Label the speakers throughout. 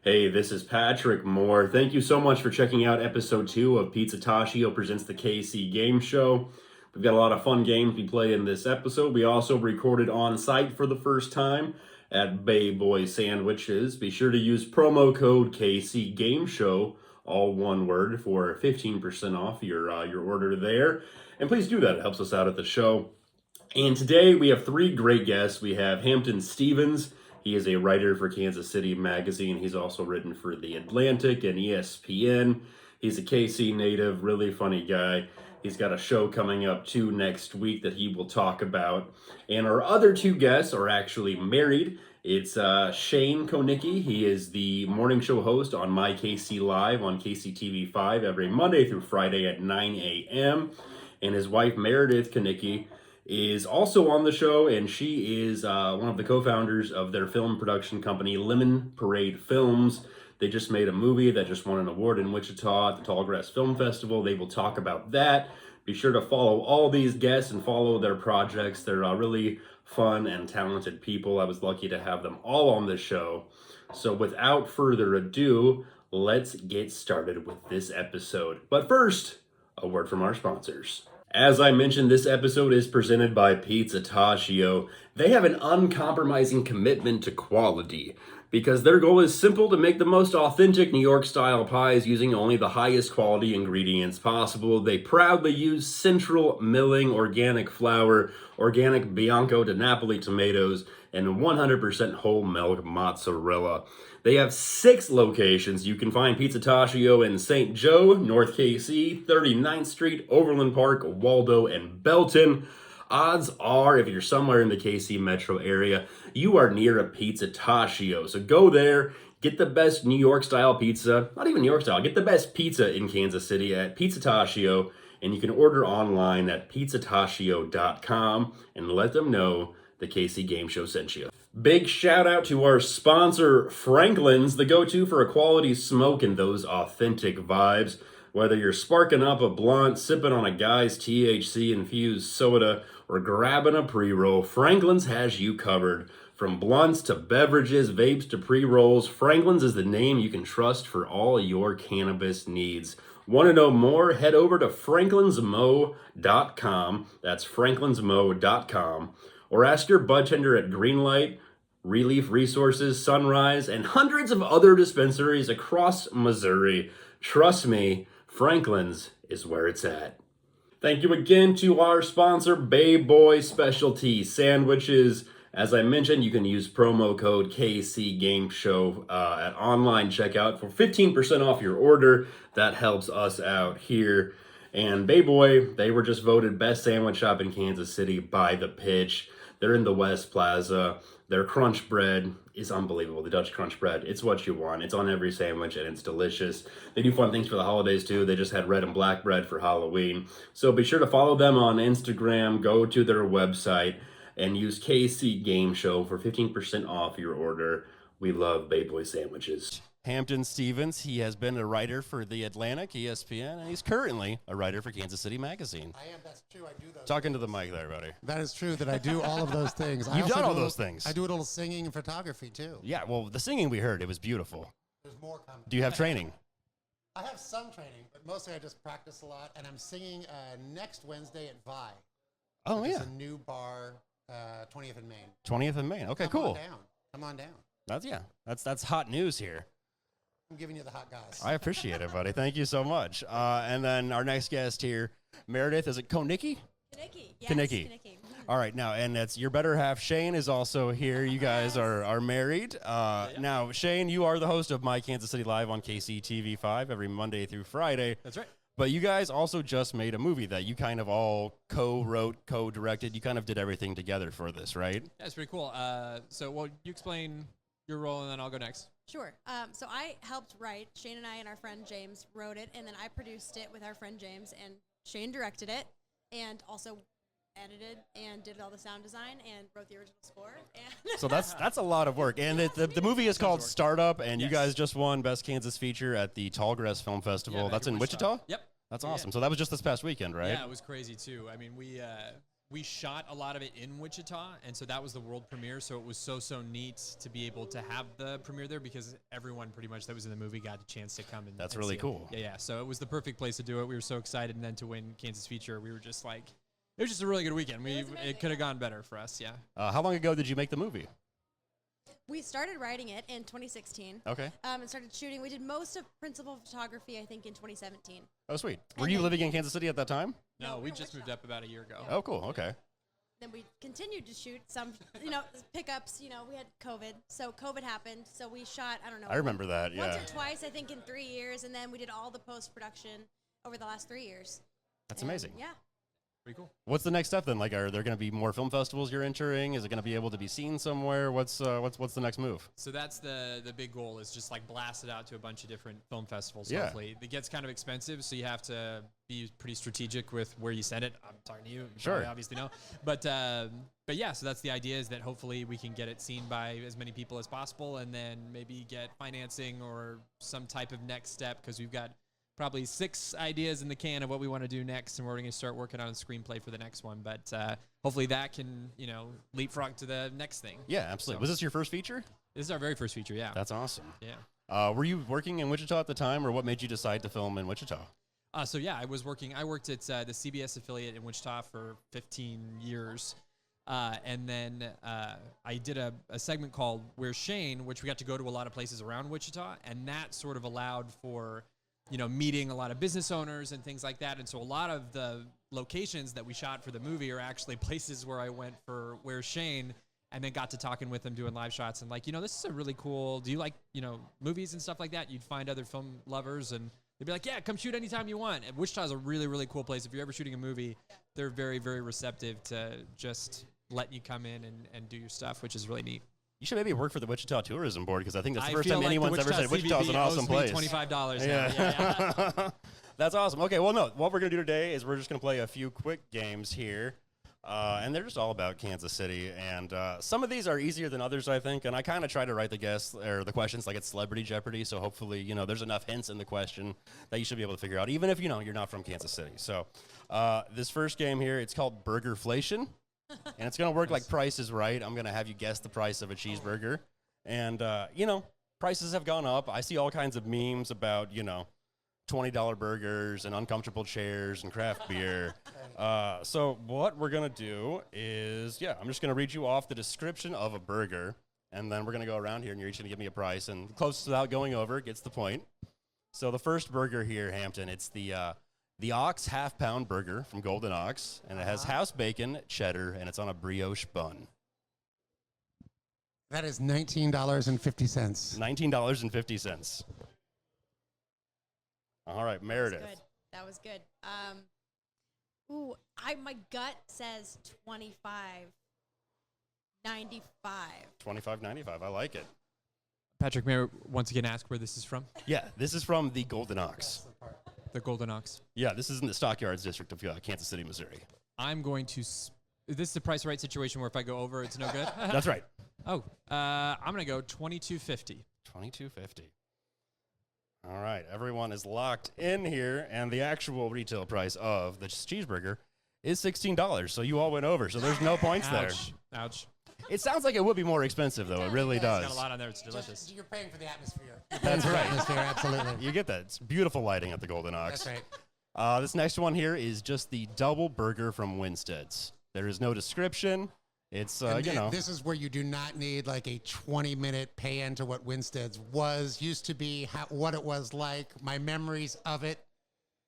Speaker 1: Hey, this is Patrick Moore. Thank you so much for checking out episode 2 of Pizza Tashio presents the KC Game Show. We've got a lot of fun games we play in this episode. We also recorded on site for the first time at Bay Boy Sandwiches. Be sure to use promo code KC Game Show, all one word, for 15% off your order there. And please do that. It helps us out at the show. And today we have 3 great guests. We have Hampton Stevens. He is a writer for Kansas City Magazine. He's also written for The Atlantic and ESPN. He's a KC native, really funny guy. He's got a show coming up too next week that he will talk about. And our other 2 guests are actually married. It's Shane Konicki. He is the morning show host on My KC Live on KCTV 5 every Monday through Friday at 9 a.m. And his wife, Meredith Konicki, is also on the show, and she is one of the co-founders of their film production company, Lemon Parade Films. They just made a movie that just won an award in Wichita at the Tallgrass Film Festival. They will talk about that. Be sure to follow all these guests and follow their projects. They're really fun and talented people. I was lucky to have them all on this show. So without further ado, let's get started with this episode. But first, a word from our sponsors. As I mentioned, this episode is presented by Pizza Tashio. They have an uncompromising commitment to quality because their goal is simple: to make the most authentic New York style pies using only the highest quality ingredients possible. They proudly use Central Milling organic flour, organic Bianco de Napoli tomatoes, and 100% whole milk mozzarella. They have 6 locations. You can find Pizza Tashio in St. Joe, North KC, 39th Street, Overland Park, Waldo, and Belton. Odds are, if you're somewhere in the KC metro area, you are near a Pizza Tashio. So go there, get the best New York style pizza, not even New York style, get the best pizza in Kansas City at Pizza Tashio, and you can order online at pizzatashio.com and let them know the KC Game Show sent you. Big shout out to our sponsor, Franklin's, the go-to for a quality smoke and those authentic vibes. Whether you're sparking up a blunt, sipping on a guy's THC-infused soda, or grabbing a pre-roll, Franklin's has you covered. From blunts to beverages, vapes to pre-rolls, Franklin's is the name you can trust for all your cannabis needs. Want to know more? Head over to franklinsmo.com. That's franklinsmo.com. Or ask your budtender at Greenlight, Relief Resources, Sunrise, and hundreds of other dispensaries across Missouri. Trust me, Franklin's is where it's at. Thank you again to our sponsor, Bay Boy Specialty Sandwiches. As I mentioned, you can use promo code KC Game Show at online checkout for 15% off your order. That helps us out here. And Bay Boy, they were just voted best sandwich shop in Kansas City by The Pitch. They're in the West Plaza. Their crunch bread is unbelievable. The Dutch crunch bread, it's what you want. It's on every sandwich and it's delicious. They do fun things for the holidays too. They just had red and black bread for Halloween. So be sure to follow them on Instagram, go to their website, and use KC Game Show for 15% off your order. We love Bay Boy sandwiches.
Speaker 2: Hampton Stevens, he has been a writer for The Atlantic, ESPN, and he's currently a writer for Kansas City Magazine.
Speaker 3: I am, that's true, I do those
Speaker 2: Talking
Speaker 3: things.
Speaker 2: to the mic there, buddy.
Speaker 3: That is true that I do all of those things.
Speaker 2: You've done all those things.
Speaker 3: I do a little singing and photography too.
Speaker 2: Yeah, well, the singing we heard, it was beautiful.
Speaker 3: There's more coming.
Speaker 2: Do you have training?
Speaker 3: I have some training, but mostly I just practice a lot, and I'm singing next Wednesday at Vi.
Speaker 2: Oh,
Speaker 3: which
Speaker 2: yeah.
Speaker 3: is a new bar, 20th and Main.
Speaker 2: 20th and Main. Okay,
Speaker 3: Come
Speaker 2: cool.
Speaker 3: on down. Come on down.
Speaker 2: That's hot news here.
Speaker 3: I'm giving you the hot guys.
Speaker 2: I appreciate it, buddy. Thank you so much. And then our next guest here, Meredith, is it Konicki?
Speaker 4: Konicki, yes.
Speaker 2: Konicki. All right, now, and that's your better half. Shane is also here. You guys are married. Now, Shane, you are the host of My Kansas City Live on KCTV 5 every Monday through Friday.
Speaker 5: That's right.
Speaker 2: But you guys also just made a movie that you kind of all co-wrote, co-directed. You kind of did everything together for this, right?
Speaker 5: Yeah, it's pretty cool. Well, you explain your role, and then I'll go next.
Speaker 4: Sure. So I helped write. Shane and I and our friend James wrote it, and then I produced it with our friend James, and Shane directed it, and also edited and did all the sound design and wrote the original score. And
Speaker 2: So that's a lot of work. And the movie is called Startup, and you
Speaker 5: Yes.
Speaker 2: guys just won Best Kansas Feature at the Tallgrass Film Festival.
Speaker 5: Yeah,
Speaker 2: That's
Speaker 5: back
Speaker 2: in Wichita?
Speaker 5: Yep.
Speaker 2: That's
Speaker 5: Yeah.
Speaker 2: awesome. So that was just this past weekend, right?
Speaker 5: Yeah, it was crazy too. I mean, we we shot a lot of it in Wichita, and so that was the world premiere. So it was so neat to be able to have the premiere there because everyone pretty much that was in the movie got a chance to come and
Speaker 2: That's
Speaker 5: and
Speaker 2: really
Speaker 5: see it.
Speaker 2: cool.
Speaker 5: Yeah. So it was the perfect place to do it. We were so excited, and then to win Kansas feature, we were just like, it was just a really good weekend. It could have gone better for us. Yeah.
Speaker 2: How long ago did you make the movie?
Speaker 4: We started writing it in 2016.
Speaker 2: Okay.
Speaker 4: And started shooting. We did most of principal photography, I think, in 2017.
Speaker 2: Oh, sweet.
Speaker 4: And
Speaker 2: Were you
Speaker 4: then-
Speaker 2: living in Kansas City at that time?
Speaker 5: No,
Speaker 4: No,
Speaker 5: we
Speaker 4: we're
Speaker 5: just moved
Speaker 4: Wichita.
Speaker 5: up about a year ago.
Speaker 2: Oh, cool. Okay.
Speaker 4: Then we continued to shoot some, pickups. We had COVID, so COVID happened. So we shot, I don't know.
Speaker 2: I remember that.
Speaker 4: Once
Speaker 2: Yeah.
Speaker 4: or twice, I think, in 3 years, and then we did all the post-production over the last 3 years.
Speaker 2: That's
Speaker 4: And,
Speaker 2: amazing.
Speaker 4: Yeah.
Speaker 5: Pretty cool.
Speaker 2: What's the next step then? Like, are there going to be more film festivals you're entering? Is it going to be able to be seen somewhere? What's the next move?
Speaker 5: So that's the big goal is just like blast it out to a bunch of different film festivals.
Speaker 2: Yeah.
Speaker 5: Hopefully, it gets kind of expensive, so you have to be pretty strategic with where you send it. I'm talking to you,
Speaker 2: Sure.
Speaker 5: probably obviously no, but yeah. So that's the idea is that hopefully we can get it seen by as many people as possible, and then maybe get financing or some type of next step because we've got probably 6 ideas in the can of what we want to do next, and we're going to start working on a screenplay for the next one. But hopefully that can, leapfrog to the next thing.
Speaker 2: Yeah, absolutely.
Speaker 5: So-
Speaker 2: Was this your first feature?
Speaker 5: This is our very first feature, yeah.
Speaker 2: That's awesome.
Speaker 5: Yeah.
Speaker 2: Were you working in Wichita at the time, or what made you decide to film in Wichita?
Speaker 5: So yeah, I worked at the CBS affiliate in Wichita for 15 years. And then I did a segment called Where's Shane, which we got to go to a lot of places around Wichita, and that sort of allowed for meeting a lot of business owners and things like that. And so a lot of the locations that we shot for the movie are actually places where I went for Where's Shane, and then got to talking with them, doing live shots, and like, this is a really cool, do you like, movies and stuff like that? You'd find other film lovers, and they'd be like, yeah, come shoot anytime you want. And Wichita's a really, really cool place. If you're ever shooting a movie, they're very, very receptive to just letting you come in and do your stuff, which is really neat.
Speaker 2: You should maybe work for the Wichita Tourism Board because I think that's the
Speaker 5: I
Speaker 2: first
Speaker 5: feel
Speaker 2: time
Speaker 5: like the
Speaker 2: anyone's ever said Wichita's an awesome place.
Speaker 5: $25 now.
Speaker 2: Yeah. That's awesome. Okay, well, no, what we're going to do today is we're just going to play a few quick games here. And they're just all about Kansas City. And some of these are easier than others, I think. And I kind of try to write the questions like it's Celebrity Jeopardy. So hopefully, there's enough hints in the question that you should be able to figure out, even if, you're not from Kansas City. So this first game here, it's called Burger-flation. And it's going to work like Price is Right. I'm going to have you guess the price of a cheeseburger. And, prices have gone up. I see all kinds of memes about, $20 burgers and uncomfortable chairs and craft beer. So what we're going to do is, I'm just going to read you off the description of a burger. And then we're going to go around here and you're each going to give me a price. And the closest without going over gets the point. So the first burger here, Hampton, it's the Ox half-pound burger from Golden Ox, and it has house bacon, cheddar, and it's on a brioche bun.
Speaker 3: That is $19.50.
Speaker 2: $19.50. All right, Meredith.
Speaker 4: That was good. My gut says $25.95.
Speaker 2: $25.95. I like it.
Speaker 5: Patrick, may I once again ask where this is from?
Speaker 2: Yeah, this is from the Golden Ox.
Speaker 5: The Golden Ox.
Speaker 2: Yeah, this is in the Stockyards district of Kansas City, Missouri.
Speaker 5: I'm going to... Is this the Price Right situation where if I go over, it's no good?
Speaker 2: That's right.
Speaker 5: Oh, I'm going to go $22.50.
Speaker 2: $22.50. All right, everyone is locked in here, and the actual retail price of the cheeseburger is $16. So you all went over, so there's no points there.
Speaker 5: Ouch.
Speaker 2: It sounds like it would be more expensive, though. It really
Speaker 5: It's
Speaker 2: does.
Speaker 5: got a lot on there. It's delicious.
Speaker 3: You're paying for the atmosphere.
Speaker 2: That's right.
Speaker 3: Atmosphere, absolutely.
Speaker 2: You get that. It's beautiful lighting at the Golden Ox.
Speaker 3: That's right.
Speaker 2: This next one here is just the double burger from Winstead's. There is no description. It's,
Speaker 3: This is where you do not need like a 20-minute pay into what Winstead's used to be, what it was like, my memories of it.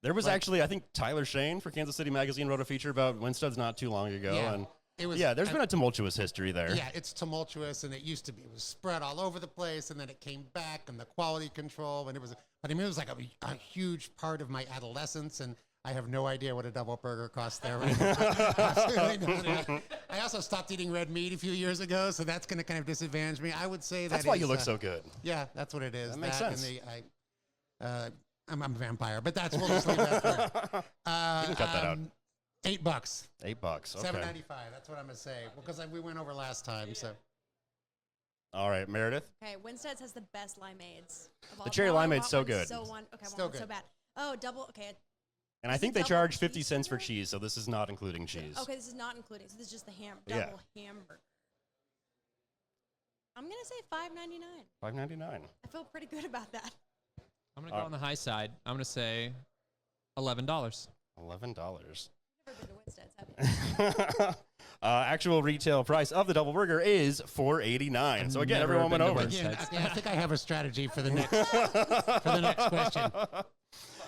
Speaker 2: There was actually, I think, Tyler Shane for Kansas City Magazine wrote a feature about Winstead's not too long ago.
Speaker 3: Yeah.
Speaker 2: And
Speaker 3: It was,
Speaker 2: there's been a tumultuous history there.
Speaker 3: Yeah, it's tumultuous, and it used to be. It was spread all over the place, and then it came back, and the quality control, and it was. But I mean, it was like a huge part of my adolescence, and I have no idea what a double burger costs there. Right now. Absolutely not. I also stopped eating red meat a few years ago, so that's going to kind of disadvantage me. I would say
Speaker 2: That's
Speaker 3: that
Speaker 2: why you look so good.
Speaker 3: Yeah, that's what it is.
Speaker 2: That makes sense.
Speaker 3: And I'm a vampire, but we'll just leave that there.
Speaker 2: You can cut that out.
Speaker 3: $8.
Speaker 2: $8. Okay.
Speaker 3: $7.95. That's what I'm gonna say because we went over last time. So.
Speaker 2: All right, Meredith.
Speaker 4: Okay, Winstead's has the best limeades.
Speaker 2: The cherry limeade's so good.
Speaker 4: So
Speaker 3: Still
Speaker 4: so
Speaker 3: good.
Speaker 4: bad. Oh, double. Okay,
Speaker 2: And I
Speaker 4: Is
Speaker 2: think
Speaker 4: it
Speaker 2: they
Speaker 4: double
Speaker 2: charge 50 cents for
Speaker 4: cheeseburger?
Speaker 2: cheese, so this is not including cheese.
Speaker 4: Okay, this is not including. So this is just the
Speaker 2: Yeah.
Speaker 4: double hamburger. I'm gonna say $5.99.
Speaker 2: $5.99.
Speaker 4: I feel pretty good about that.
Speaker 5: I'm gonna go on the high side. I'm gonna say $11.
Speaker 2: $11.
Speaker 4: Never been to Winstead's, have you?
Speaker 2: Actual retail price of the double burger is $4.89. So again,
Speaker 5: never
Speaker 2: everyone went
Speaker 5: been to
Speaker 2: over.
Speaker 5: Winstead's.
Speaker 3: Again, I think I have a strategy for the next question.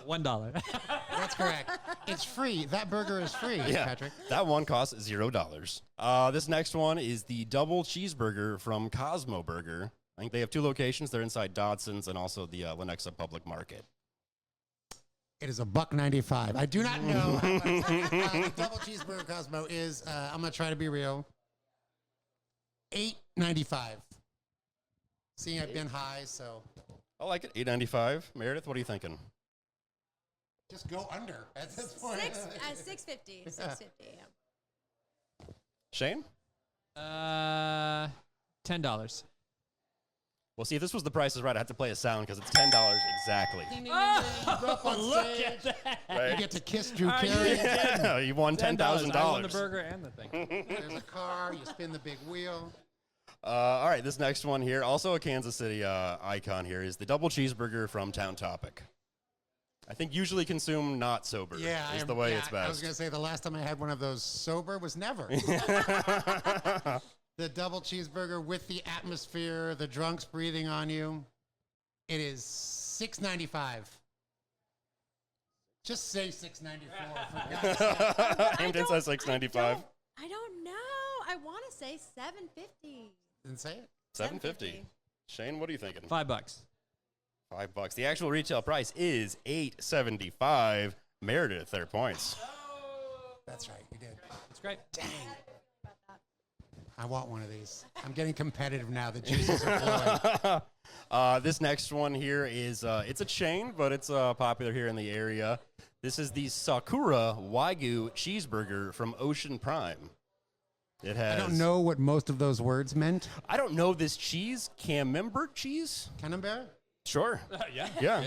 Speaker 5: $1.
Speaker 3: That's correct. It's free. That burger is free,
Speaker 2: Yeah,
Speaker 3: Patrick.
Speaker 2: that one costs $0. This next one is the double cheeseburger from Cosmo Burger. I think they have 2 locations. They're inside Dodson's and also the Lenexa Public Market.
Speaker 3: It is $1.95. I do not know how much the double cheeseburger Cosmo is. I'm gonna try to be real. $8.95. Seeing I've been high, so
Speaker 2: I like it. $8.95. Meredith, what are you thinking?
Speaker 3: just go under at this point.
Speaker 4: $6.50. $6.50. Yeah.
Speaker 2: Shane?
Speaker 5: $10.
Speaker 2: Well, see, if this was the Price is Right, I have to play a sound because it's $10 exactly.
Speaker 3: Ding, ding, ding, ding. You go up on stage.
Speaker 5: that.
Speaker 3: You
Speaker 2: Right?
Speaker 3: get to kiss Drew Carey.
Speaker 2: Yeah, you won $10,000.
Speaker 5: I won the burger and the thing.
Speaker 3: There's a car. You spin the big wheel.
Speaker 2: All right, this next one here, also a Kansas City icon here, is the double cheeseburger from Town Topic. I think usually consumed not sober
Speaker 3: Yeah,
Speaker 2: is the way it's best.
Speaker 3: I was gonna say the last time I had one of those sober was never. The double cheeseburger with the atmosphere, the drunks breathing on you. It is $6.95. Just say $6.94. For God's sake.
Speaker 2: Hampton says $6.95.
Speaker 4: I don't know. I want to say $7.50.
Speaker 3: Didn't say it.
Speaker 2: $7.50. Shane, what are you thinking?
Speaker 5: $5.
Speaker 2: $5. The actual retail price is $8.75. Meredith, their points.
Speaker 3: That's right. You did.
Speaker 5: That's great.
Speaker 3: Dang. I want one of these. I'm getting competitive now. The juices are flowing.
Speaker 2: This next one here is, it's a chain, but it's popular here in the area. This is the Sakura Wagyu cheeseburger from Ocean Prime. It has.
Speaker 3: I don't know what most of those words meant.
Speaker 2: I don't know this cheese. Camembert cheese?
Speaker 3: Camembert?
Speaker 2: Sure.
Speaker 5: Yeah.
Speaker 2: Yeah.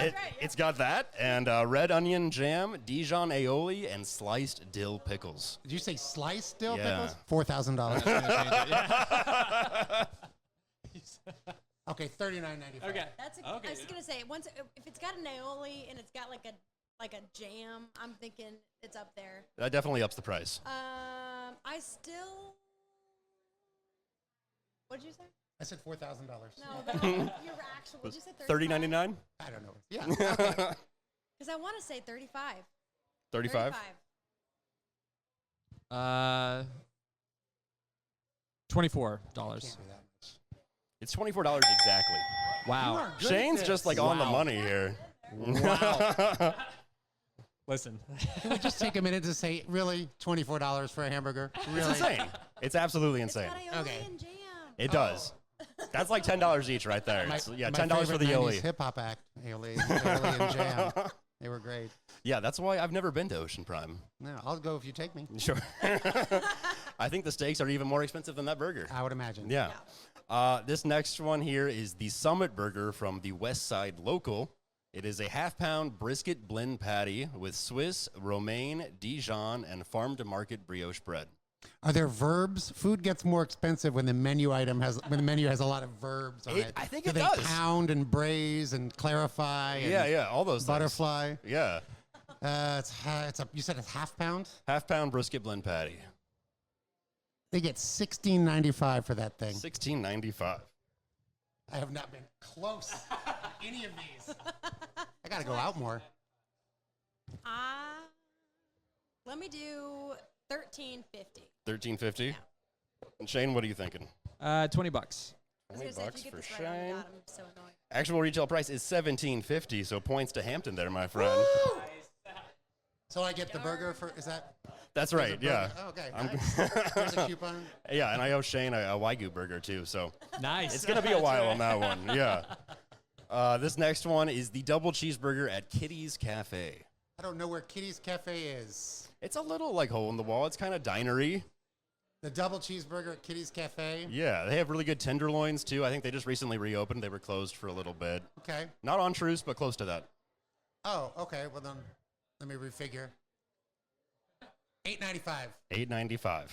Speaker 4: right,
Speaker 2: It's got that and red onion jam, Dijon aioli, and sliced dill pickles.
Speaker 3: Did you say sliced dill
Speaker 2: Yeah.
Speaker 3: pickles? $4,000.
Speaker 5: Yeah.
Speaker 3: Okay, $39.95.
Speaker 5: Okay.
Speaker 4: That's a,
Speaker 5: Okay.
Speaker 4: I was gonna say once if it's got an aioli and it's got like a jam, I'm thinking it's up there.
Speaker 2: That definitely ups the price.
Speaker 4: I still. What did you say?
Speaker 3: I said $4,000.
Speaker 4: No, your actual. Did you say
Speaker 2: $30.99?
Speaker 3: I don't know. Yeah. Okay.
Speaker 4: Because I want to say 35.
Speaker 2: 35?
Speaker 5: $24.
Speaker 3: Can't do that much.
Speaker 2: It's $24 exactly.
Speaker 5: Wow.
Speaker 3: Good at
Speaker 2: Shane's
Speaker 3: this.
Speaker 2: just like on the
Speaker 5: Wow.
Speaker 2: money here.
Speaker 5: Wow. Listen.
Speaker 3: Can we just take a minute to say, really, $24 for a hamburger? Really?
Speaker 2: It's insane. It's absolutely
Speaker 4: It's
Speaker 2: insane.
Speaker 4: got aioli
Speaker 3: Okay.
Speaker 4: and jam.
Speaker 2: It does. That's like $10 each right there.
Speaker 3: My,
Speaker 2: It's, yeah,
Speaker 3: my
Speaker 2: $10 for the
Speaker 3: favorite 90s
Speaker 2: aioli.
Speaker 3: hip hop act, aioli and jam. They were great.
Speaker 2: Yeah, that's why I've never been to Ocean Prime.
Speaker 3: No, I'll go if you take me.
Speaker 2: Sure. I think the steaks are even more expensive than that burger.
Speaker 3: I would imagine.
Speaker 2: Yeah. This next one here is the Summit Burger from the West Side Local. It is a half-pound brisket blend patty with Swiss, Romaine, Dijon, and farm-to-market brioche bread.
Speaker 3: Are there verbs? Food gets more expensive when the menu has a lot of verbs on it.
Speaker 2: I think
Speaker 3: Do
Speaker 2: it
Speaker 3: they
Speaker 2: does.
Speaker 3: pound and braise and clarify? And
Speaker 2: Yeah, all those things.
Speaker 3: Butterfly.
Speaker 2: Yeah.
Speaker 3: You said it's half pound.
Speaker 2: Half-pound brisket blend patty.
Speaker 3: They get $16.95 for that thing.
Speaker 2: $16.95.
Speaker 3: I have not been close to any of these. I gotta go out more.
Speaker 4: Let me do $13.50.
Speaker 2: $13.50. And Shane, what are you thinking?
Speaker 5: $20.
Speaker 4: I was gonna say if you
Speaker 2: $20
Speaker 4: get
Speaker 2: for
Speaker 4: this right on the
Speaker 2: Shane.
Speaker 4: dot, I'm so annoyed.
Speaker 2: Actual retail price is $17.50, so points to Hampton there, my friend.
Speaker 3: So I get the burger for, is that?
Speaker 2: That's right, yeah.
Speaker 3: Oh, okay.
Speaker 2: I'm-
Speaker 3: There's a coupon.
Speaker 2: Yeah, and I owe Shane a Wagyu burger too, so
Speaker 5: Nice.
Speaker 2: it's gonna be a while on that one. Yeah. This next one is the double cheeseburger at Kitty's Cafe.
Speaker 3: I don't know where Kitty's Cafe is.
Speaker 2: It's a little like hole in the wall. It's kind of dinery.
Speaker 3: The double cheeseburger at Kitty's Cafe.
Speaker 2: Yeah, they have really good tenderloins too. I think they just recently reopened. They were closed for a little bit.
Speaker 3: Okay.
Speaker 2: Not on Truce, but close to that.
Speaker 3: Oh, okay. Well then, Let me refigure. $8.95.
Speaker 2: $8.95.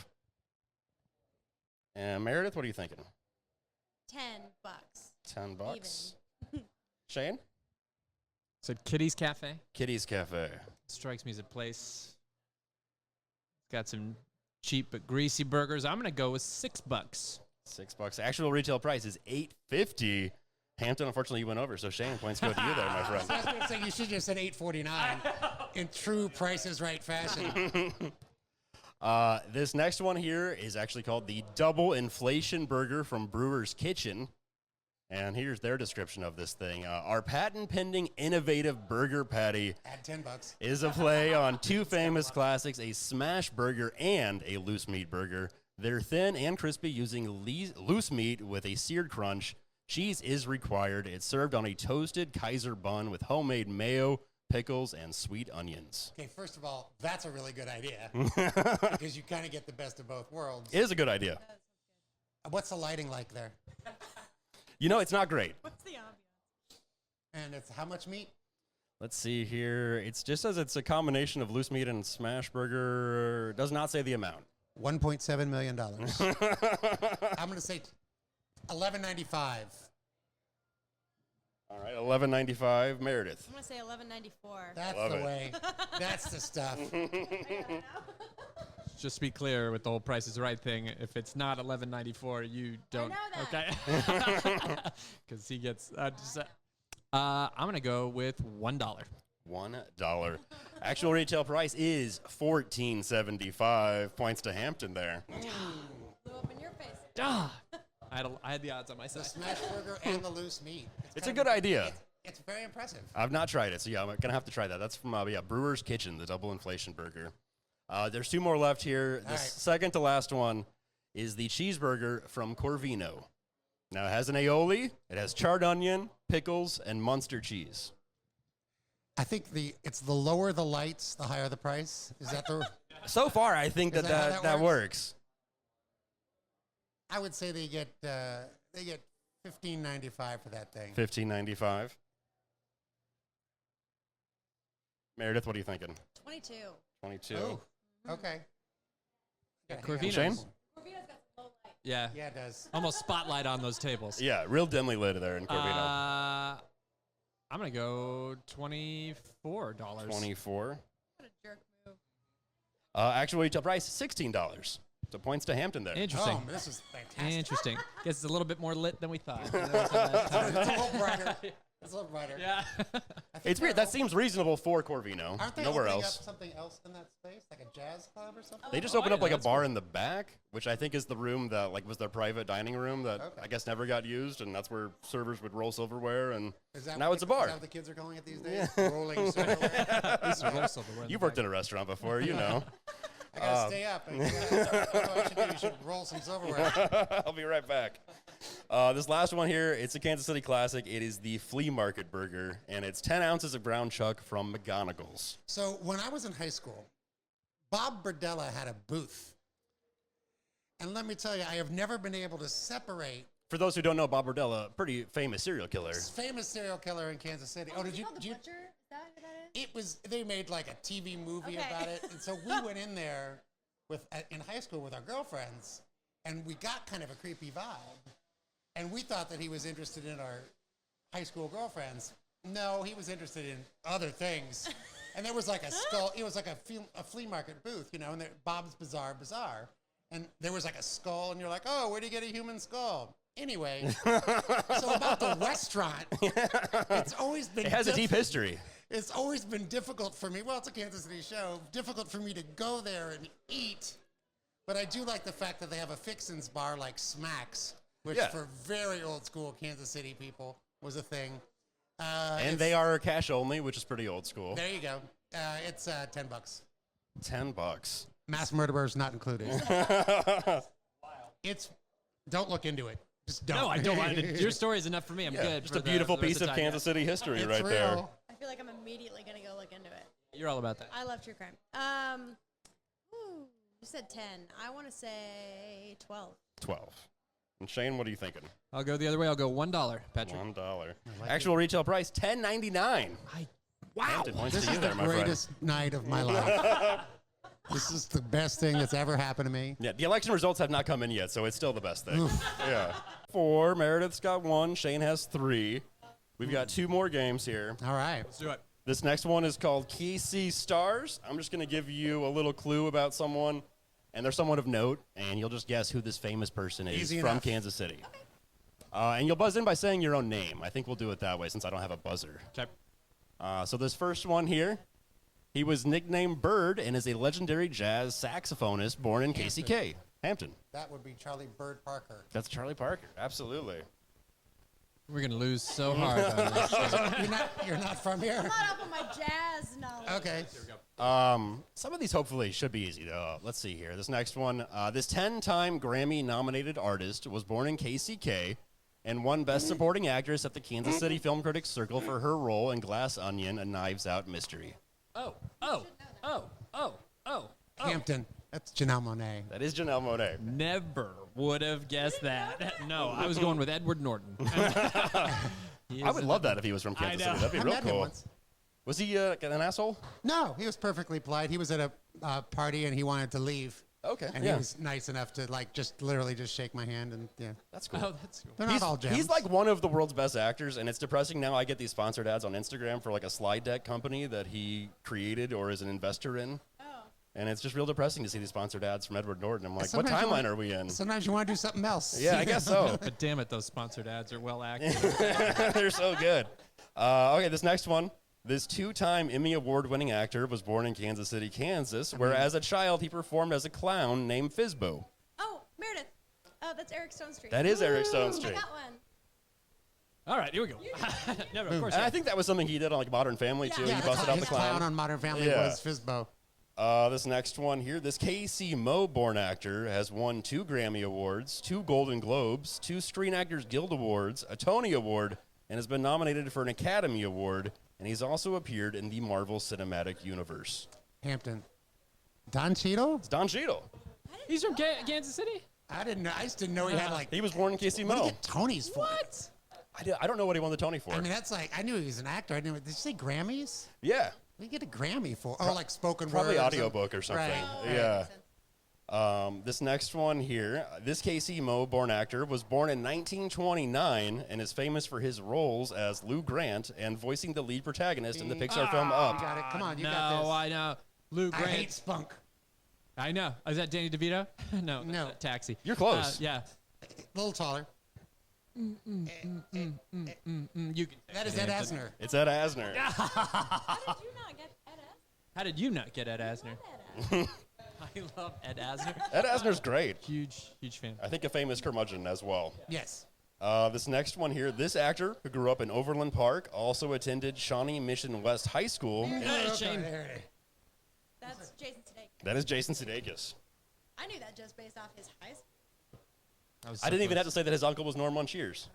Speaker 2: And Meredith, what are you thinking?
Speaker 4: $10.
Speaker 2: $10. Shane?
Speaker 5: Said Kitty's Cafe.
Speaker 2: Kitty's Cafe.
Speaker 5: Strikes me as a place. Got some cheap but greasy burgers. I'm gonna go with $6.
Speaker 2: $6. Actual retail price is $8.50. Hampton, unfortunately, you went over, so Shane, points go to you there, my
Speaker 3: I was
Speaker 2: friend.
Speaker 3: going to say you should just said $8.49 in true Price is Right fashion.
Speaker 2: This next one here is actually called the Double Inflation Burger from Brewer's Kitchen. And here's their description of this thing. Our patent-pending innovative burger patty
Speaker 3: Add $10.
Speaker 2: is a play on two famous classics, a smash burger and a loose meat burger. They're thin and crispy using loose meat with a seared crunch. Cheese is required. It's served on a toasted Kaiser bun with homemade mayo, pickles, and sweet onions.
Speaker 3: Okay, first of all, that's a really good idea because you kind of get the best of both worlds.
Speaker 2: It is a good idea.
Speaker 3: What's the lighting like there?
Speaker 2: You know, it's not great.
Speaker 4: What's the ambiance?
Speaker 3: And it's how much meat?
Speaker 2: Let's see here. It's just says it's a combination of loose meat and smash burger. Does not say the amount.
Speaker 3: $1.7 million. I'm going to say $11.95.
Speaker 2: All right, $11.95. Meredith.
Speaker 4: I'm gonna say $11.94.
Speaker 3: That's
Speaker 2: Love
Speaker 3: the
Speaker 2: it.
Speaker 3: way. That's the stuff.
Speaker 5: Just to be clear with the whole Price is Right thing, if it's not $11.94, you don't.
Speaker 4: know that.
Speaker 5: Okay. Because he gets. I'm gonna go with $1.
Speaker 2: $1. Actual retail price is $14.75. Points to Hampton there.
Speaker 4: Blew up in your face.
Speaker 5: Ah, I had the odds on my
Speaker 3: The
Speaker 5: side.
Speaker 3: smash burger and the loose meat.
Speaker 2: It's a
Speaker 3: kind
Speaker 2: good
Speaker 3: of-
Speaker 2: idea.
Speaker 3: It's very impressive.
Speaker 2: I've not tried it, so yeah, I'm gonna have to try that. That's from Brewer's Kitchen, the double inflation burger. There's two more left here. The
Speaker 3: right.
Speaker 2: second to last one is the cheeseburger from Corvino. Now it has an aioli, it has charred onion, pickles, and Munster cheese.
Speaker 3: I think it's the lower the lights, the higher the price. Is that the?
Speaker 2: So far, I think
Speaker 3: Is that how that
Speaker 2: works.
Speaker 3: I would say they get $15.95 for that thing.
Speaker 2: $15.95. Meredith, what are you thinking?
Speaker 4: 22.
Speaker 2: 22.
Speaker 3: Oh, okay. Gotta hang out.
Speaker 5: Corvino's.
Speaker 2: Shane?
Speaker 4: Corvino's got some low light.
Speaker 5: Yeah.
Speaker 3: Yeah, it does.
Speaker 5: Almost spotlight on those tables.
Speaker 2: Yeah, real dimly lit there in Corvino.
Speaker 5: I'm gonna go $24.
Speaker 2: 24.
Speaker 4: What a jerk move.
Speaker 2: Actual retail price, $16. So points to Hampton there.
Speaker 5: Interesting.
Speaker 3: Oh, this is fantastic.
Speaker 5: Interesting. Guess it's a little bit more lit than we thought.
Speaker 3: It's a little brighter. It's a little brighter.
Speaker 5: Yeah.
Speaker 3: I think
Speaker 2: It's weird.
Speaker 3: they're
Speaker 2: That seems reasonable for Corvino.
Speaker 3: Aren't they
Speaker 2: Nowhere
Speaker 3: opening
Speaker 2: else.
Speaker 3: up something else in that space, like a jazz club or something?
Speaker 2: They just
Speaker 5: Oh,
Speaker 2: opened
Speaker 5: I
Speaker 2: up
Speaker 5: know,
Speaker 2: like a
Speaker 5: that's
Speaker 2: bar in the back, which I think is the room that was their private dining room that
Speaker 3: Okay.
Speaker 2: I guess never got used, and that's where servers would roll silverware, and
Speaker 3: Is that
Speaker 2: now
Speaker 3: what
Speaker 2: it's a
Speaker 3: they-
Speaker 2: bar.
Speaker 3: Is that what the kids are calling it these days? Rolling silverware.
Speaker 2: You've worked in a restaurant before, you know.
Speaker 3: I gotta stay up. That's what I should do. You should roll some silverware.
Speaker 2: I'll be right back. This last one here, it's a Kansas City classic. It is the Flea Market Burger, and it's 10 ounces of ground chuck from McGonagall's.
Speaker 3: So when I was in high school, Bob Berdella had a booth. And let me tell you, I have never been able to separate
Speaker 2: For those who don't know, Bob Berdella, pretty famous serial killer.
Speaker 3: this famous serial killer in Kansas City. Oh, did you?
Speaker 4: Called the
Speaker 3: Did you
Speaker 4: Butcher? Is that who that is?
Speaker 3: it was, they made like a TV movie
Speaker 4: Okay.
Speaker 3: about it. And so we went in there in high school with our girlfriends, and we got kind of a creepy vibe. And we thought that he was interested in our high school girlfriends. No, he was interested in other things. And there was like a skull. It was like a flea market booth, you know, and Bob's Bizarre Bazaar. And there was like a skull, and you're like, oh, where do you get a human skull? Anyway, so about the restaurant, it's always been
Speaker 2: It has a deep history.
Speaker 3: It's always been difficult for me. Well, it's a Kansas City show. Difficult for me to go there and eat. But I do like the fact that they have a fixins bar like Smacks, which
Speaker 2: Yeah.
Speaker 3: for very old school Kansas City people was a thing.
Speaker 2: And they are cash only, which is pretty old school.
Speaker 3: There you go. It's $10.
Speaker 2: $10.
Speaker 3: Mass murderers not included. Don't look into it. Just don't.
Speaker 5: No, I don't want it. Your story is enough for me. I'm
Speaker 2: Yeah,
Speaker 5: good.
Speaker 2: just
Speaker 5: for
Speaker 2: a beautiful
Speaker 5: the rest
Speaker 2: piece of
Speaker 5: time,
Speaker 2: Kansas City history
Speaker 3: It's
Speaker 2: right
Speaker 3: real.
Speaker 2: there.
Speaker 4: I feel like I'm immediately gonna go look into it.
Speaker 5: Yeah. You're all about that.
Speaker 4: I love true crime. You said 10. I want to say 12.
Speaker 2: 12. And Shane, what are you thinking?
Speaker 5: I'll go the other way. I'll go $1, Patrick.
Speaker 2: $1. Actual retail price, $10.99. Hampton points
Speaker 3: This
Speaker 2: to
Speaker 3: is
Speaker 2: you
Speaker 3: the
Speaker 2: there, my friend.
Speaker 3: greatest night of my life. This is the best thing that's ever happened to me.
Speaker 2: Yeah, the election results have not come in yet, so it's still the best thing. Yeah. 4. Meredith's got 1. Shane has 3. We've got 2 more games here.
Speaker 3: All right.
Speaker 5: Let's do it.
Speaker 2: This next one is called KC Stars. I'm just going to give you a little clue about someone, and they're someone of note, and you'll just guess who this famous person is
Speaker 3: Easy
Speaker 2: from
Speaker 3: enough.
Speaker 2: Kansas City. And you'll buzz in by saying your own name. I think we'll do it that way since I don't have a buzzer.
Speaker 5: Okay.
Speaker 2: So this first one here, he was nicknamed Bird and is a legendary jazz saxophonist born in KCK, Hampton.
Speaker 3: That would be Charlie Bird Parker.
Speaker 2: That's Charlie Parker, absolutely.
Speaker 5: We're gonna lose so hard on this.
Speaker 3: You're not from here?
Speaker 4: I'm not up on my jazz knowledge.
Speaker 3: Okay.
Speaker 2: Some of these hopefully should be easy though. Let's see here. This next one, this 10-time Grammy-nominated artist was born in KCK and won Best Supporting Actress at the Kansas City Film Critics Circle for her role in Glass Onion: A Knives Out Mystery.
Speaker 3: Hampton. That's Janelle Monáe.
Speaker 2: That is Janelle Monáe.
Speaker 5: Never would have guessed that. No, I was going with Edward Norton.
Speaker 2: I would love that if he was from Kansas City. That'd be
Speaker 3: I
Speaker 2: real
Speaker 3: met him
Speaker 2: cool.
Speaker 3: once.
Speaker 2: Was he an asshole?
Speaker 3: No, he was perfectly polite. He was at a party and he wanted to leave.
Speaker 2: Okay,
Speaker 3: And
Speaker 2: yeah.
Speaker 3: he was nice enough to like just literally just shake my hand and yeah.
Speaker 2: That's cool.
Speaker 5: Oh, that's cool.
Speaker 3: They're not all gems.
Speaker 2: He's like one of the world's best actors, and it's depressing now. I get these sponsored ads on Instagram for like a slide deck company that he created or is an investor in.
Speaker 4: Oh.
Speaker 2: And it's just real depressing to see these sponsored ads from Edward Norton. I'm like,
Speaker 3: Sometimes
Speaker 2: what
Speaker 3: you
Speaker 2: timeline
Speaker 3: want-
Speaker 2: are we in?
Speaker 3: Sometimes you want to do something else.
Speaker 2: Yeah, I guess so.
Speaker 5: But damn it, those sponsored ads are well acted.
Speaker 2: They're so good. Okay, this next one. This 2-time Emmy Award-winning actor was born in Kansas City, Kansas, where as a child he performed as a clown named Fizbo.
Speaker 4: Oh, Meredith. Oh, that's Eric Stone Street.
Speaker 2: That is Eric Stone
Speaker 4: I
Speaker 2: Street.
Speaker 4: got one.
Speaker 5: All right, here we go. No, of course.
Speaker 2: And I think that was something he did on like Modern Family too.
Speaker 4: Yeah,
Speaker 2: he
Speaker 3: Yeah,
Speaker 2: busted out the
Speaker 3: his clown
Speaker 2: clown.
Speaker 3: on Modern Family
Speaker 2: Yeah.
Speaker 3: was Fizbo.
Speaker 2: This next one here, this KC Mo-born actor has won 2 Grammy Awards, 2 Golden Globes, 2 Screen Actors Guild Awards, a Tony Award, and has been nominated for an Academy Award, and he's also appeared in the Marvel Cinematic Universe.
Speaker 3: Hampton. Don Cheadle?
Speaker 2: It's Don Cheadle.
Speaker 5: He's from Kansas City.
Speaker 3: I didn't know. I just didn't know he had like.
Speaker 2: He was born in KC
Speaker 3: What did
Speaker 2: Mo.
Speaker 3: he get Tonys for?
Speaker 5: What?
Speaker 2: I don't know what he won the Tony for.
Speaker 3: I mean, that's like I knew he was an actor. I didn't. Did you say Grammys?
Speaker 2: Yeah,
Speaker 3: What did he get a Grammy for? Oh, like spoken
Speaker 2: probably
Speaker 3: word.
Speaker 2: audiobook or something.
Speaker 3: Right.
Speaker 2: Yeah. This next one here, this KC Mo-born actor was born in 1929 and is famous for his roles as Lou Grant and voicing the lead protagonist in the Pixar film
Speaker 3: You
Speaker 2: Up.
Speaker 3: got it. Come on, you
Speaker 5: no,
Speaker 3: got this.
Speaker 5: I know. Lou
Speaker 3: I
Speaker 5: Grant.
Speaker 3: hate spunk.
Speaker 5: I know. Is that Danny DeVito? No.
Speaker 3: No.
Speaker 5: that's Taxi.
Speaker 2: You're close.
Speaker 5: Yeah.
Speaker 3: A little taller.
Speaker 5: You can.
Speaker 3: That is Ed Asner.
Speaker 2: It's Ed Asner.
Speaker 4: How did you not get Ed
Speaker 5: How
Speaker 4: Asner?
Speaker 5: did you not get Ed Asner? I love Ed Asner.
Speaker 2: Ed Asner's great.
Speaker 5: Huge fan.
Speaker 2: I think a famous curmudgeon as well.
Speaker 3: Yes.
Speaker 2: This next one here, this actor who grew up in Overland Park also attended Shawnee Mission West High School.
Speaker 5: Hey, Shane.
Speaker 4: That's Jason Sudeikis.
Speaker 2: That is Jason Sudeikis.
Speaker 4: I knew that just based off his high school.
Speaker 2: I didn't even have to say that his uncle was Norm Muncheers.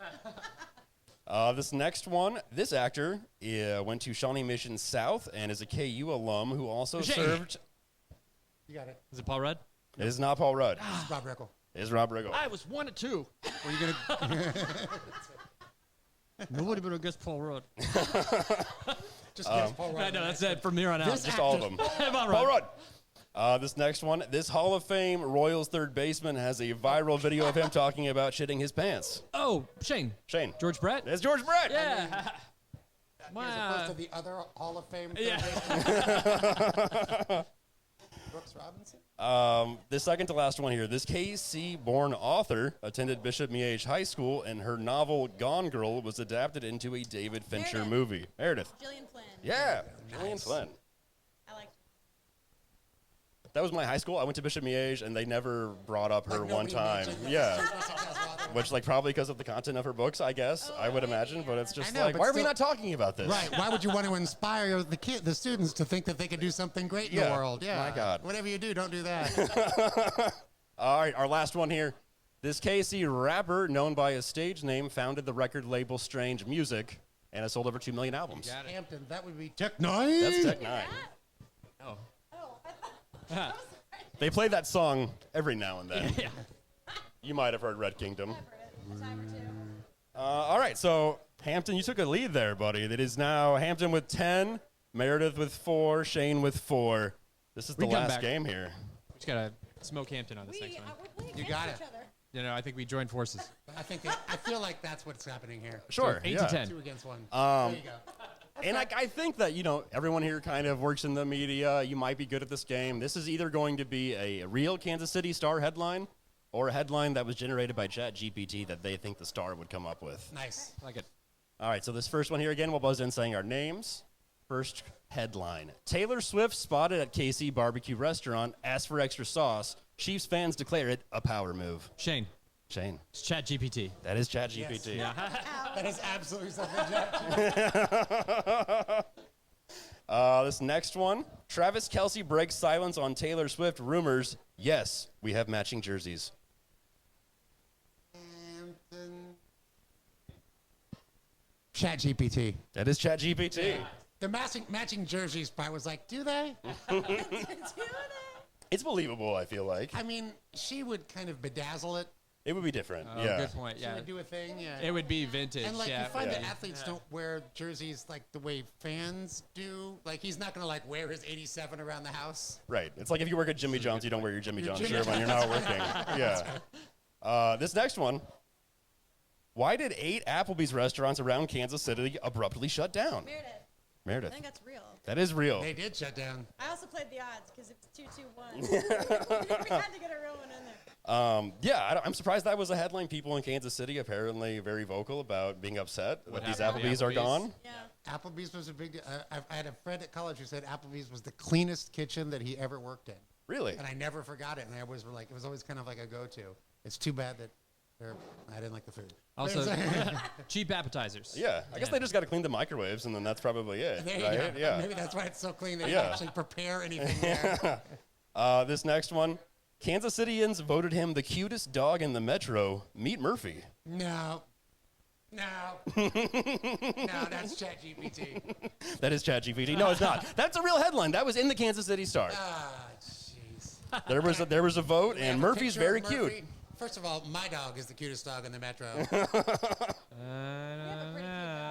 Speaker 2: This next one, this actor went to Shawnee Mission South and is a KU alum who also
Speaker 5: Shane.
Speaker 2: served.
Speaker 3: You got it.
Speaker 5: Is it Paul Rudd?
Speaker 2: It is not Paul Rudd.
Speaker 3: It's Rob Riggle.
Speaker 2: It is Rob Riggle.
Speaker 5: I was 1 or 2.
Speaker 3: Were you gonna
Speaker 5: Nobody but guess Paul Rudd.
Speaker 3: just guess Paul Rudd?
Speaker 5: I know, that's it from here on out.
Speaker 3: This
Speaker 2: Just all of them. Paul Rudd. This next one, this Hall of Fame Royals third baseman has a viral video of him talking about shitting his pants.
Speaker 5: Oh, Shane.
Speaker 2: Shane.
Speaker 5: George Brett?
Speaker 2: It's George Brett.
Speaker 5: Yeah.
Speaker 3: As opposed to the other Hall of Fame. third
Speaker 5: Yeah.
Speaker 3: baseman. Brooks Robinson.
Speaker 2: The second to last one here, this KC-born author attended Bishop Miege High School, and her novel Gone Girl was adapted into a David Fincher
Speaker 4: Meredith.
Speaker 2: movie. Meredith.
Speaker 4: Gillian Flynn.
Speaker 2: Yeah, Gillian Flynn.
Speaker 4: I liked
Speaker 2: That was my high school. I went to Bishop Miege, and they never brought up her
Speaker 3: Like
Speaker 2: one
Speaker 3: nobody
Speaker 2: time.
Speaker 3: mentioned that
Speaker 2: Yeah.
Speaker 3: super successful author.
Speaker 2: Which, like, probably because of the content of her books, I guess, I would imagine. But it's just
Speaker 3: I know,
Speaker 2: like,
Speaker 3: but
Speaker 2: why are we
Speaker 3: still-
Speaker 2: not talking about this?
Speaker 3: Right. Why would you want to inspire the students to think that they could do something great in the
Speaker 2: Yeah.
Speaker 3: world? Yeah.
Speaker 2: My God.
Speaker 3: Whatever you do, don't do that.
Speaker 2: All right, our last one here. This KC rapper, known by his stage name, founded the record label Strange Music and has sold over 2 million albums.
Speaker 3: Hampton, that would be Tech Nine.
Speaker 2: That's Tech Nine.
Speaker 5: Oh.
Speaker 2: They play that song every now and then.
Speaker 5: Yeah.
Speaker 2: You might have heard Red Kingdom.
Speaker 4: it. A time or two.
Speaker 2: All right, so Hampton, you took a lead there, buddy. It is now Hampton with 10, Meredith with 4, Shane with 4. This is the
Speaker 5: We come
Speaker 2: last
Speaker 5: back.
Speaker 2: game here.
Speaker 5: We just gotta smoke Hampton on this next one.
Speaker 4: We're playing
Speaker 3: You
Speaker 4: against
Speaker 3: got
Speaker 4: each
Speaker 3: it.
Speaker 4: other.
Speaker 5: You know, I think we joined forces.
Speaker 3: I feel like that's what's happening here.
Speaker 2: Sure.
Speaker 5: 8
Speaker 2: yeah.
Speaker 5: to 10.
Speaker 3: 2 against 1.
Speaker 2: Um,
Speaker 3: there you go.
Speaker 2: And I think that, everyone here kind of works in the media. You might be good at this game. This is either going to be a real Kansas City Star headline or a headline that was generated by ChatGPT that they think the Star would come up with.
Speaker 3: Nice.
Speaker 5: I like it.
Speaker 2: All right, so this first one here again, we'll buzz in saying our names. First headline. Taylor Swift spotted at KC barbecue restaurant, asked for extra sauce. Chiefs fans declare it a power move.
Speaker 5: Shane,
Speaker 2: Shane,
Speaker 5: it's ChatGPT.
Speaker 2: that is ChatGPT.
Speaker 5: Yeah.
Speaker 3: That is absolutely something, Jack.
Speaker 2: This next one. Travis Kelce breaks silence on Taylor Swift rumors. Yes, we have matching jerseys.
Speaker 3: Hampton. ChatGPT.
Speaker 2: That is ChatGPT.
Speaker 3: The matching jerseys part was like, do they?
Speaker 2: It's believable, I feel like.
Speaker 3: I mean, she would kind of bedazzle it.
Speaker 2: It would be different.
Speaker 5: Oh,
Speaker 2: yeah.
Speaker 5: good point.
Speaker 3: She
Speaker 5: Yeah.
Speaker 3: would do a thing. Yeah.
Speaker 5: It would be vintage.
Speaker 3: And like
Speaker 5: yeah.
Speaker 3: you find
Speaker 2: Yeah.
Speaker 3: that athletes don't wear jerseys like the way fans do. Like he's not gonna like wear his 87 around the house.
Speaker 2: Right. It's like if you work at Jimmy John's, you don't wear your Jimmy John's
Speaker 3: Jimmy
Speaker 2: shirt when you're not working. Yeah. This next one. Why did 8 Applebee's restaurants around Kansas City abruptly shut down?
Speaker 4: Meredith. I
Speaker 2: Meredith.
Speaker 4: think that's real.
Speaker 2: That is real.
Speaker 3: They did shut down.
Speaker 4: I also played the odds because it was 2-2-1. We had to get a real one in there.
Speaker 2: Yeah, I'm surprised that was a headline. People in Kansas City apparently very vocal about being upset that these
Speaker 5: happened to
Speaker 2: Applebee's are
Speaker 5: Applebee's?
Speaker 2: gone.
Speaker 4: Yeah.
Speaker 3: Applebee's was a big deal. I had a friend at college who said Applebee's was the cleanest kitchen that he ever worked in.
Speaker 2: Really?
Speaker 3: And I never forgot it. And I always were like, it was always kind of like a go-to. It's too bad that I didn't like the food.
Speaker 5: Also, cheap appetizers.
Speaker 2: Yeah. I guess they just got to clean the microwaves, and then that's probably it.
Speaker 3: There you
Speaker 2: right?
Speaker 3: go.
Speaker 2: Yeah.
Speaker 3: Maybe that's why it's so clean. They
Speaker 2: Yeah.
Speaker 3: didn't actually prepare anything there.
Speaker 2: This next one. Kansas Cityans voted him the cutest dog in the metro. Meet Murphy.
Speaker 3: No. No. No, that's ChatGPT.
Speaker 2: That is ChatGPT. No, it's not. That's a real headline. That was in the Kansas City Star.
Speaker 3: Ah, jeez.
Speaker 2: There was a vote,
Speaker 3: We have
Speaker 2: and
Speaker 3: a
Speaker 2: Murphy's
Speaker 3: picture
Speaker 2: very
Speaker 3: of
Speaker 2: cute.
Speaker 3: Murphy. First of all, my dog is the cutest dog in the metro.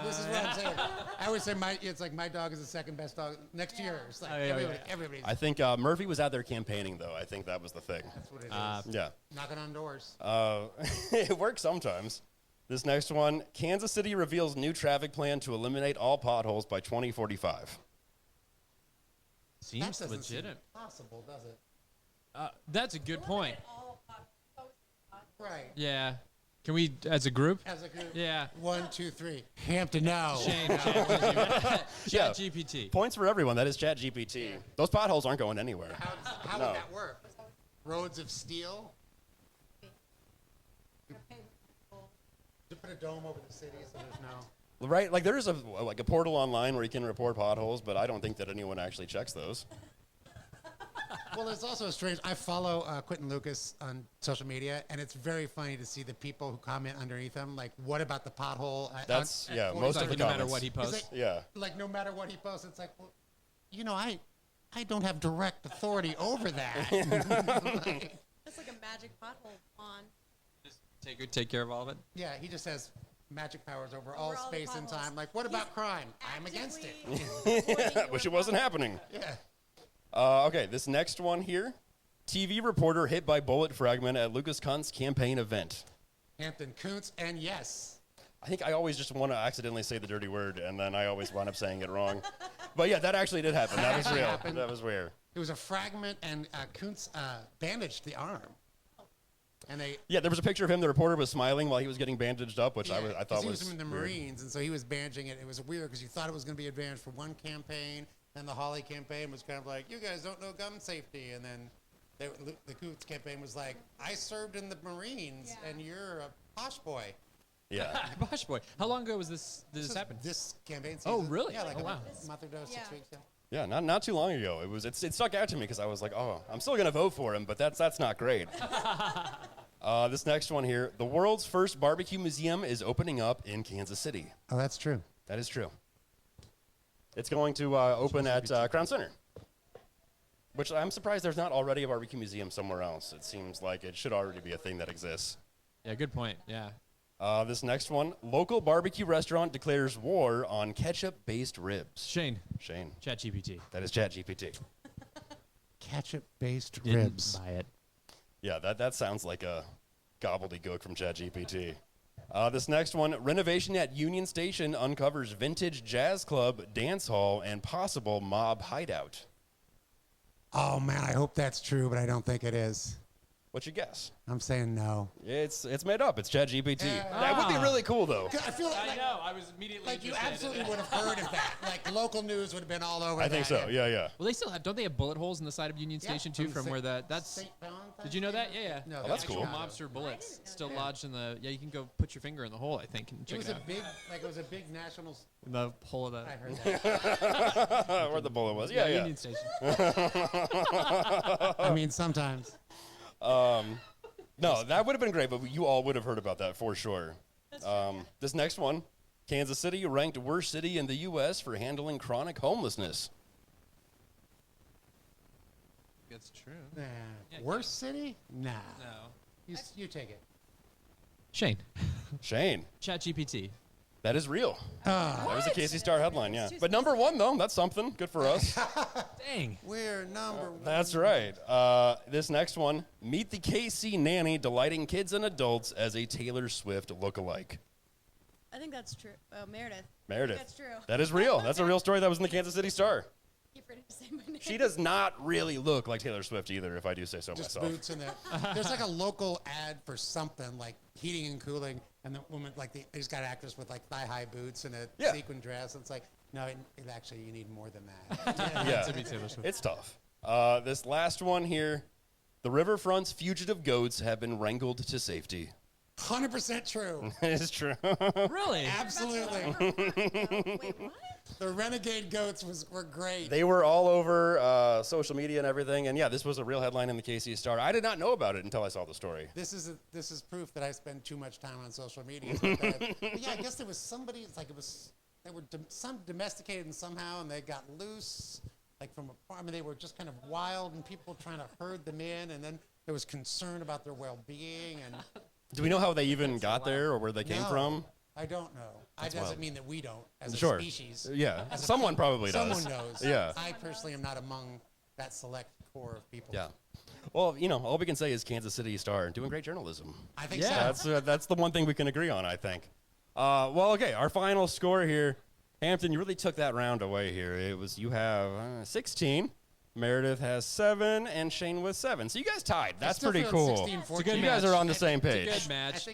Speaker 3: This is what I'm saying. I always say it's like my dog is the second best dog next to yours. Like everybody's.
Speaker 2: I think Murphy was out there campaigning, though. I think that was the thing.
Speaker 3: That's what it is.
Speaker 2: Yeah.
Speaker 3: Knocking on doors.
Speaker 2: It works sometimes. This next one. Kansas City reveals new traffic plan to eliminate all potholes by 2045.
Speaker 5: Seems
Speaker 3: that doesn't
Speaker 5: legitimate.
Speaker 3: seem possible, does it?
Speaker 5: That's a good point.
Speaker 3: Right.
Speaker 5: Yeah. Can we, as a group?
Speaker 3: As a group.
Speaker 5: Yeah.
Speaker 3: 1, 2, 3. Hampton, no.
Speaker 5: Shane,
Speaker 2: Yeah.
Speaker 5: ChatGPT.
Speaker 2: Points for everyone. That is ChatGPT. Those potholes aren't going anywhere.
Speaker 3: How
Speaker 2: No.
Speaker 3: would that work? Roads of steel? To put a dome over the city so there's no.
Speaker 2: Right? Like there is a portal online where you can report potholes, but I don't think that anyone actually checks those.
Speaker 3: Well, it's also strange. I follow Quentin Lucas on social media, and it's very funny to see the people who comment underneath him. Like, what about the pothole?
Speaker 2: That's
Speaker 3: at
Speaker 2: yeah.
Speaker 3: 40?
Speaker 2: Most
Speaker 5: Like
Speaker 2: of the
Speaker 5: no matter
Speaker 2: comments.
Speaker 5: what he posts.
Speaker 2: Yeah.
Speaker 3: Like, no matter what he posts, it's like, well, I don't have direct authority over that.
Speaker 4: It's like a magic pothole on.
Speaker 5: Take care of all of it.
Speaker 3: Yeah, he just has magic powers over all
Speaker 4: Over all the
Speaker 3: space and
Speaker 4: potholes.
Speaker 3: time. Like, what about crime? I'm against it.
Speaker 4: Actively
Speaker 2: Wish it wasn't happening.
Speaker 3: Yeah.
Speaker 2: Okay, this next one here. TV reporter hit by bullet fragment at Lucas Kuntz campaign event.
Speaker 3: Hampton Kuntz, and yes.
Speaker 2: I think I always just want to accidentally say the dirty word, and then I always wind up saying it wrong. But yeah, that actually did happen. That was
Speaker 3: actually
Speaker 2: real.
Speaker 3: happened.
Speaker 2: That was weird.
Speaker 3: It was a fragment, and Kuntz bandaged the arm. And they.
Speaker 2: Yeah, there was a picture of him. The reporter was smiling while he was getting bandaged up, which I
Speaker 3: 'cause
Speaker 2: thought
Speaker 3: he
Speaker 2: was
Speaker 3: in the
Speaker 2: weird.
Speaker 3: Marines, and so he was bandaging it. It was weird because you thought it was going to be advantage for one campaign, and the Hawley campaign was kind of like, you guys don't know gun safety, and then the Kuntz campaign was like, I served in the Marines,
Speaker 4: Yeah.
Speaker 3: and you're a posh boy.
Speaker 2: Yeah.
Speaker 5: Bosh boy. How long ago was this happen?
Speaker 3: This campaign season.
Speaker 5: Oh, really?
Speaker 3: Yeah, like
Speaker 5: Oh,
Speaker 3: a
Speaker 5: wow.
Speaker 3: month or so, 6
Speaker 4: Yeah.
Speaker 3: weeks. Yeah.
Speaker 2: Yeah, not too long ago. It stuck out to me because I was like, oh, I'm still gonna vote for him, but that's not great. This next one here, the world's first barbecue museum is opening up in Kansas City.
Speaker 3: Oh, that's true.
Speaker 2: That is true. It's going to open at Crown Center, which I'm surprised there's not already a barbecue museum somewhere else. It seems like it should already be a thing that exists.
Speaker 5: Yeah, good point. Yeah.
Speaker 2: This next one, local barbecue restaurant declares war on ketchup-based ribs.
Speaker 5: Shane.
Speaker 2: Shane.
Speaker 5: ChatGPT.
Speaker 2: That is ChatGPT.
Speaker 3: Ketchup-based
Speaker 5: Didn't
Speaker 3: ribs.
Speaker 5: buy it.
Speaker 2: Yeah, that sounds like a gobbledygook from ChatGPT. This next one, renovation at Union Station uncovers vintage jazz club, dance hall, and possible mob hideout.
Speaker 3: Oh man, I hope that's true, but I don't think it is.
Speaker 2: What's your guess?
Speaker 3: I'm saying no.
Speaker 2: It's made up. It's ChatGPT.
Speaker 3: Yeah.
Speaker 2: That would be really cool, though.
Speaker 3: I feel
Speaker 5: I know. I was immediately
Speaker 3: like you
Speaker 5: interested.
Speaker 3: absolutely would have heard of that. Like local news would have been all over
Speaker 2: I
Speaker 3: that.
Speaker 2: think so. Yeah.
Speaker 5: Well, they still have. Don't they have bullet holes in the side of Union Station too? From where that's.
Speaker 3: St. Valentine's
Speaker 5: Did you know
Speaker 3: Day?
Speaker 5: that? Yeah.
Speaker 3: No,
Speaker 2: Oh, that's
Speaker 5: Actual
Speaker 2: cool.
Speaker 5: mobster bullets still
Speaker 3: that.
Speaker 5: lodged in the. Yeah, you can go put your finger in the hole. I think and
Speaker 3: It
Speaker 5: check
Speaker 3: was
Speaker 5: it
Speaker 3: a
Speaker 5: out.
Speaker 3: big, like it was a big national.
Speaker 5: In the hole of the.
Speaker 3: I heard that.
Speaker 2: Where the bullet was. Yeah.
Speaker 5: Union Station.
Speaker 3: I mean, sometimes.
Speaker 2: No, that would have been great, but you all would have heard about that for sure. This next one, Kansas City ranked worst city in the U.S. for handling chronic homelessness.
Speaker 5: That's true.
Speaker 3: Nah.
Speaker 5: Yeah,
Speaker 3: Worst city? Nah.
Speaker 5: No.
Speaker 3: You take it.
Speaker 5: Shane.
Speaker 2: Shane,
Speaker 5: ChatGPT.
Speaker 2: that is real.
Speaker 3: Ah,
Speaker 2: That was a Casey Star headline, yeah. But number one, though, that's something. Good for us.
Speaker 5: Dang.
Speaker 3: we're number one.
Speaker 2: That's right. This next one, meet the KC nanny delighting kids and adults as a Taylor Swift lookalike.
Speaker 4: I think that's true. Oh, Meredith.
Speaker 2: Meredith.
Speaker 4: That's true.
Speaker 2: That is real. That's a real story that was in the Kansas City Star.
Speaker 4: Keep forgetting to say my name.
Speaker 2: She does not really look like Taylor Swift either, if I do say so
Speaker 3: Just
Speaker 2: myself.
Speaker 3: boots in there. There's like a local ad for something like heating and cooling, and the woman like they just got an actress with like thigh-high boots and a
Speaker 2: Yeah.
Speaker 3: sequin dress. And it's like, no, it actually you need more than that.
Speaker 2: Yeah,
Speaker 5: To be Taylor Swift.
Speaker 2: it's tough. This last one here, the riverfront's fugitive goats have been wrangled to safety.
Speaker 3: 100% true.
Speaker 2: It's true.
Speaker 5: Really?
Speaker 3: Absolutely.
Speaker 4: Wait, what?
Speaker 3: The renegade goats were great.
Speaker 2: They were all over social media and everything, and yeah, this was a real headline in the KC Star. I did not know about it until I saw the story.
Speaker 3: This is proof that I spend too much time on social media. But yeah, I guess there was somebody. It's like they were some domesticated and somehow, and they got loose, like from a farm. And they were just kind of wild, and people trying to herd them in, and then there was concern about their well-being. And
Speaker 2: Do we know how they even got there or where they came
Speaker 3: No,
Speaker 2: from?
Speaker 3: I don't know. It doesn't mean that we don't, as
Speaker 2: Sure.
Speaker 3: a species.
Speaker 2: Yeah,
Speaker 3: As a
Speaker 2: someone
Speaker 3: people,
Speaker 2: probably does.
Speaker 3: Someone knows.
Speaker 2: Yeah.
Speaker 3: I personally am not among that select core of people.
Speaker 2: Yeah. Well, all we can say is Kansas City Star doing great journalism.
Speaker 3: I think
Speaker 5: Yeah.
Speaker 3: so.
Speaker 2: That's the one thing we can agree on, I think. Well, okay, our final score here. Hampton, you really took that round away here. You have 16. Meredith has 7, and Shane with 7. So you guys tied. That's
Speaker 3: still
Speaker 2: pretty
Speaker 3: feel
Speaker 2: cool.
Speaker 3: 16,
Speaker 5: It's a good
Speaker 2: You guys are on the same
Speaker 5: It's a
Speaker 2: page.
Speaker 5: good match.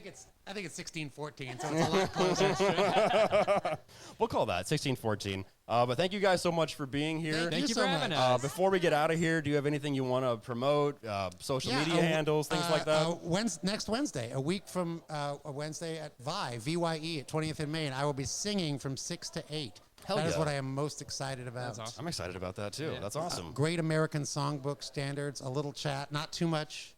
Speaker 3: I think it's 16-14, so it's a lot closer.
Speaker 2: We'll call that 16-14. But thank you guys so much for being here.
Speaker 5: Thank you
Speaker 3: so
Speaker 5: for having
Speaker 3: much.
Speaker 5: us.
Speaker 2: Before we get out of here, do you have anything you want to promote? Social media handles, things like that?
Speaker 3: Next Wednesday, a week from a Wednesday at VYE at 20th and Main, I will be singing from 6 to 8.
Speaker 2: Hell
Speaker 3: That is
Speaker 2: yeah.
Speaker 3: what I am most excited about.
Speaker 5: That's awesome.
Speaker 2: I'm excited about that too.
Speaker 5: Yeah.
Speaker 2: That's awesome.
Speaker 3: Great American songbook standards, a little chat, not too much,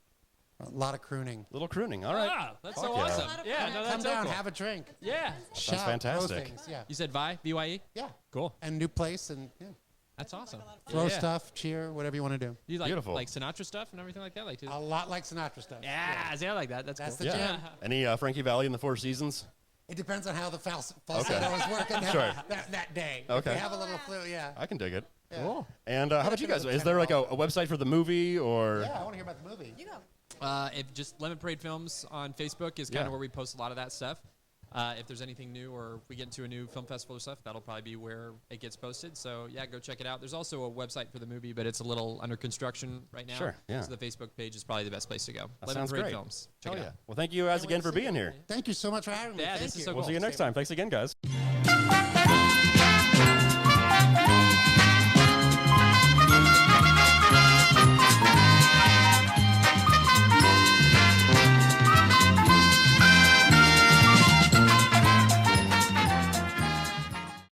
Speaker 3: a lot of crooning.
Speaker 2: Little crooning. All right.
Speaker 5: Wow, that's
Speaker 2: Fuck
Speaker 5: so
Speaker 2: yeah.
Speaker 5: awesome.
Speaker 4: A lot of
Speaker 5: Yeah,
Speaker 4: fun.
Speaker 5: no,
Speaker 3: Come
Speaker 5: that's so
Speaker 3: down,
Speaker 5: cool.
Speaker 3: have a drink.
Speaker 5: Yeah.
Speaker 3: Shout, throw
Speaker 2: fantastic.
Speaker 3: things, yeah.
Speaker 5: You said VYE?
Speaker 3: Yeah.
Speaker 5: Cool.
Speaker 3: And new place and yeah.
Speaker 5: That's awesome.
Speaker 3: Throw
Speaker 5: Yeah.
Speaker 3: stuff, cheer, whatever you want to do.
Speaker 5: You like
Speaker 2: Beautiful.
Speaker 5: like Sinatra stuff and everything like that? Like
Speaker 3: A lot like Sinatra stuff.
Speaker 5: yeah, see, I like that. That's
Speaker 3: That's
Speaker 5: cool.
Speaker 3: the
Speaker 2: Yeah.
Speaker 3: jam.
Speaker 2: Any Frankie Valli in the Four Seasons?
Speaker 3: It depends on how the falsetto is working
Speaker 2: Sure.
Speaker 3: that day.
Speaker 2: Okay.
Speaker 3: If you have a little flu, yeah.
Speaker 2: I can dig it.
Speaker 3: Yeah.
Speaker 5: Cool.
Speaker 2: And how about you guys? Is there like a website for the movie or?
Speaker 3: Yeah, I want to hear about the movie.
Speaker 4: You go.
Speaker 5: If just Lemon Parade Films on Facebook is kind
Speaker 2: Yeah.
Speaker 5: of where we post a lot of that stuff. If there's anything new or we get into a new film festival or stuff, that'll probably be where it gets posted. So yeah, go check it out. There's also a website for the movie, but it's a little under construction right now.
Speaker 2: Sure, yeah.
Speaker 5: So the Facebook page is probably the best place to go.
Speaker 2: That
Speaker 5: Lemon
Speaker 2: sounds
Speaker 5: Parade
Speaker 2: great.
Speaker 5: Films. Check
Speaker 2: Hell
Speaker 5: it
Speaker 2: yeah.
Speaker 5: out.
Speaker 2: Well, thank you guys again for being here.
Speaker 3: Thank you so much for having me.
Speaker 5: Yeah,
Speaker 3: Thank
Speaker 5: this is
Speaker 3: you.
Speaker 5: so
Speaker 2: We'll
Speaker 5: cool.
Speaker 2: see you next time. Thanks again, guys.